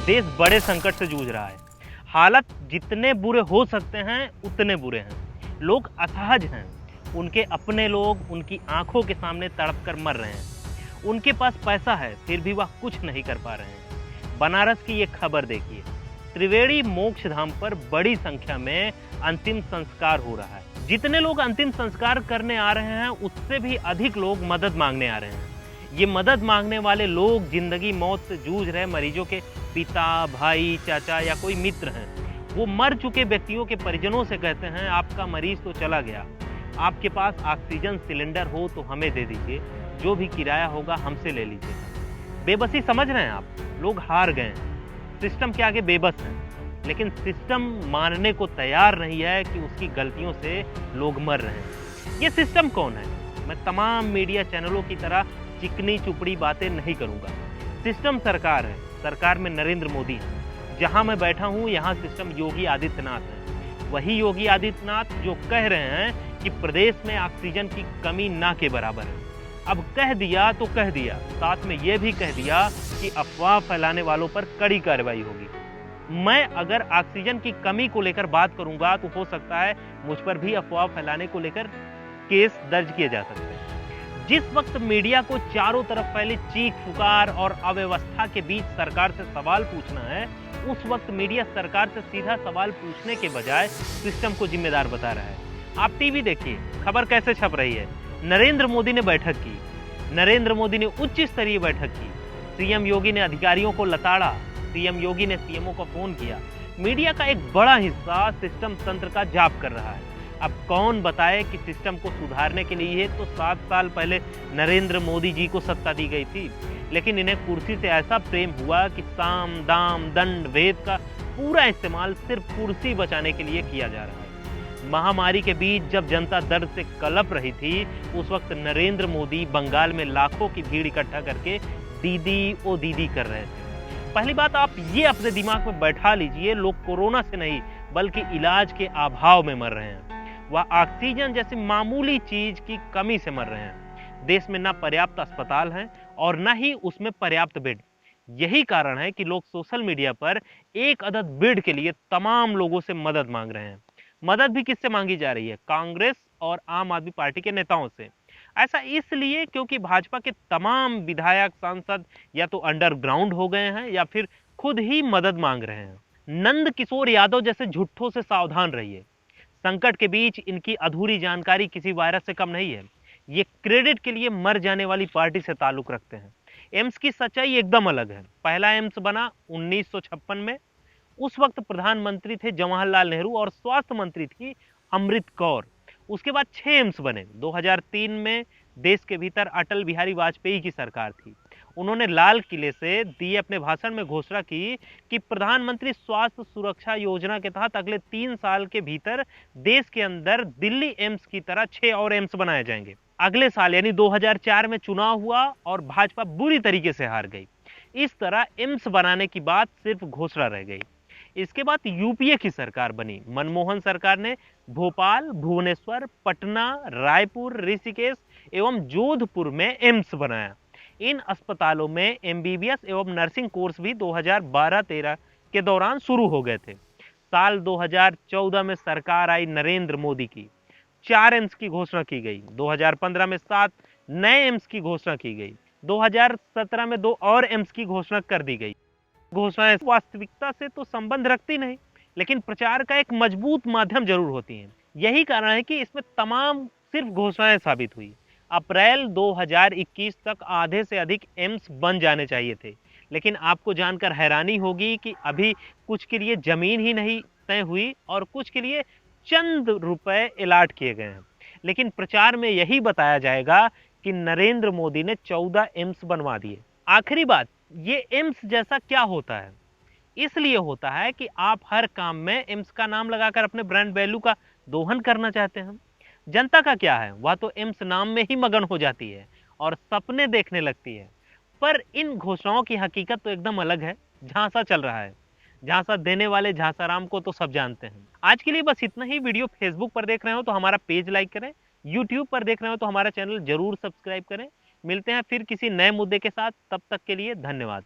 देश बड़े संकट से जूझ रहा है। हालात जितने बुरे हो सकते हैं उतने बुरे हैं। लोग असहज हैं। उनके अपने लोग उनकी आंखों के सामने तड़प कर मर रहे हैं। उनके पास पैसा है फिर भी वह कुछ नहीं कर पा रहे हैं। बनारस की ये खबर देखिए। त्रिवेणी मोक्ष धाम पर बड़ी संख्या में अंतिम संस्कार हो रहा है। जितने लोग अंतिम संस्कार करने आ रहे हैं उससे भी अधिक लोग मदद मांगने आ रहे हैं। ये मदद मांगने वाले लोग जिंदगी मौत से जूझ रहे मरीजों के पिता, भाई, चाचा या कोई मित्र हैं। वो मर चुके व्यक्तियों के परिजनों से कहते हैं, आपका मरीज तो चला गया, आपके पास ऑक्सीजन सिलेंडर हो तो हमें दे दीजिए, जो भी किराया होगा हमसे ले लीजिएगा। बेबसी समझ रहे हैं आप? लोग हार गए हैं, सिस्टम के आगे बेबस हैं। लेकिन सिस्टम मानने को तैयार नहीं है कि उसकी गलतियों से लोग मर रहे हैं। ये सिस्टम कौन है? मैं तमाम मीडिया चैनलों की तरह चिकनी चुपड़ी बातें नहीं करूंगा। सिस्टम सरकार है। सरकार में नरेंद्र मोदी है। जहां मैं बैठा हूं यहां सिस्टम योगी आदित्यनाथ है। वही योगी आदित्यनाथ जो कह रहे हैं कि प्रदेश में ऑक्सीजन की कमी ना के बराबर है। अब कह दिया तो कह दिया, साथ में यह भी कह दिया कि अफवाह फैलाने वालों पर कड़ी कार्रवाई होगी। मैं अगर ऑक्सीजन की कमी को लेकर बात करूंगा तो हो सकता है मुझ पर भी अफवाह फैलाने को लेकर केस दर्ज किए जा सकते हैं। जिस वक्त मीडिया को चारों तरफ फैली चीख पुकार और अव्यवस्था के बीच सरकार से सवाल पूछना है, उस वक्त मीडिया सरकार से सीधा सवाल पूछने के बजाय सिस्टम को जिम्मेदार बता रहा है। आप टीवी देखिए, खबर कैसे छप रही है। नरेंद्र मोदी ने बैठक की, नरेंद्र मोदी ने उच्च स्तरीय बैठक की, सीएम योगी ने अधिकारियों को लताड़ा, सीएम योगी ने सीएमओ को फोन किया। मीडिया का एक बड़ा हिस्सा सिस्टम तंत्र का जाप कर रहा है। अब कौन बताए कि सिस्टम को सुधारने के लिए तो 7 साल पहले नरेंद्र मोदी जी को सत्ता दी गई थी, लेकिन इन्हें कुर्सी से ऐसा प्रेम हुआ कि साम दाम दंड भेद का पूरा इस्तेमाल सिर्फ कुर्सी बचाने के लिए किया जा रहा है। महामारी के बीच जब जनता दर्द से कलप रही थी, उस वक्त नरेंद्र मोदी बंगाल में लाखों की भीड़ इकट्ठा करके दीदी ओ दीदी कर रहे थे। पहली बात आप ये अपने दिमाग में बैठा लीजिए, लोग कोरोना से नहीं बल्कि इलाज के अभाव में मर रहे हैं। वह ऑक्सीजन जैसी मामूली चीज की कमी से मर रहे हैं। देश में ना पर्याप्त अस्पताल हैं और ना ही उसमें पर्याप्त बेड। यही कारण है कि लोग सोशल मीडिया पर एक अदद बेड के लिए तमाम लोगों से मदद मांग रहे हैं। मदद भी किससे मांगी जा रही है? कांग्रेस और आम आदमी पार्टी के नेताओं से। ऐसा इसलिए क्योंकि भाजपा के तमाम विधायक, सांसद या तो अंडरग्राउंड हो गए हैं या फिर खुद ही मदद मांग रहे हैं। नंद किशोर यादव जैसे झुट्ठों से सावधान रहिए। संकट के बीच इनकी अधूरी जानकारी किसी वायरस से कम नहीं है। ये क्रेडिट के लिए मर जाने वाली पार्टी से ताल्लुक रखते हैं। एम्स की सच्चाई एकदम अलग है। पहला एम्स बना 1956 में। उस वक्त प्रधानमंत्री थे जवाहरलाल नेहरू और स्वास्थ्य मंत्री थी अमृत कौर। उसके बाद 6 एम्स बने। 2003 में देश के भीतर अटल बिहारी वाजपेयी की सरकार थी। उन्होंने लाल किले से दिए अपने भाषण में घोषणा की कि प्रधानमंत्री स्वास्थ्य सुरक्षा योजना के तहत अगले 3 साल के भीतर देश के अंदर दिल्ली एम्स की तरह 6 और एम्स बनाए जाएंगे। अगले साल यानी 2004 में चुनाव हुआ और भाजपा बुरी तरीके से हार गई। इस तरह एम्स बनाने की बात सिर्फ घोषणा रह गई। इसके बाद यूपीए की सरकार बनी। मनमोहन सरकार ने भोपाल, भुवनेश्वर, पटना, रायपुर, ऋषिकेश एवं जोधपुर में एम्स बनाया। इन अस्पतालों में एमबीबीएस एवं नर्सिंग कोर्स भी 2012-13 के दौरान शुरू हो गए थे। साल 2014 में सरकार आई नरेंद्र मोदी की। 4 एम्स की घोषणा की गई। 2015 में 7 नए एम्स की घोषणा की गई। 2017 में 2 और एम्स की घोषणा कर दी गई। घोषणाएं वास्तविकता से तो संबंध रखती नहीं, लेकिन प्रचार का एक मजबूत माध्यम जरूर होती हैं। यही कारण है कि इसमें तमाम सिर्फ घोषणाएं साबित हुई। अप्रैल 2021 तक आधे से अधिक एम्स बन जाने चाहिए थे, लेकिन आपको जानकर हैरानी होगी कि अभी कुछ के लिए जमीन ही नहीं तय हुई और कुछ के लिए चंद रुपए अलॉट किए गए हैं। लेकिन प्रचार में यही बताया जाएगा कि नरेंद्र मोदी ने 14 एम्स बनवा दिए। आखिरी बात, ये एम्स जैसा क्या होता है? इसलिए होता है कि आप हर काम में एम्स का नाम लगाकर अपने ब्रांड वैल्यू का दोहन करना चाहते हैं। जनता का क्या है? वह तो एम्स नाम में ही मगन हो जाती है और सपने देखने लगती है। पर इन घोषणाओं की हकीकत तो एकदम अलग है। झांसा चल रहा है। झांसा देने वाले झांसाराम को तो सब जानते हैं। आज के लिए बस इतना ही। वीडियो फेसबुक पर देख रहे हो तो हमारा पेज लाइक करें, यूट्यूब पर देख रहे हो तो हमारा चैनल जरूर सब्सक्राइब करें। मिलते हैं फिर किसी नए मुद्दे के साथ। तब तक के लिए धन्यवाद।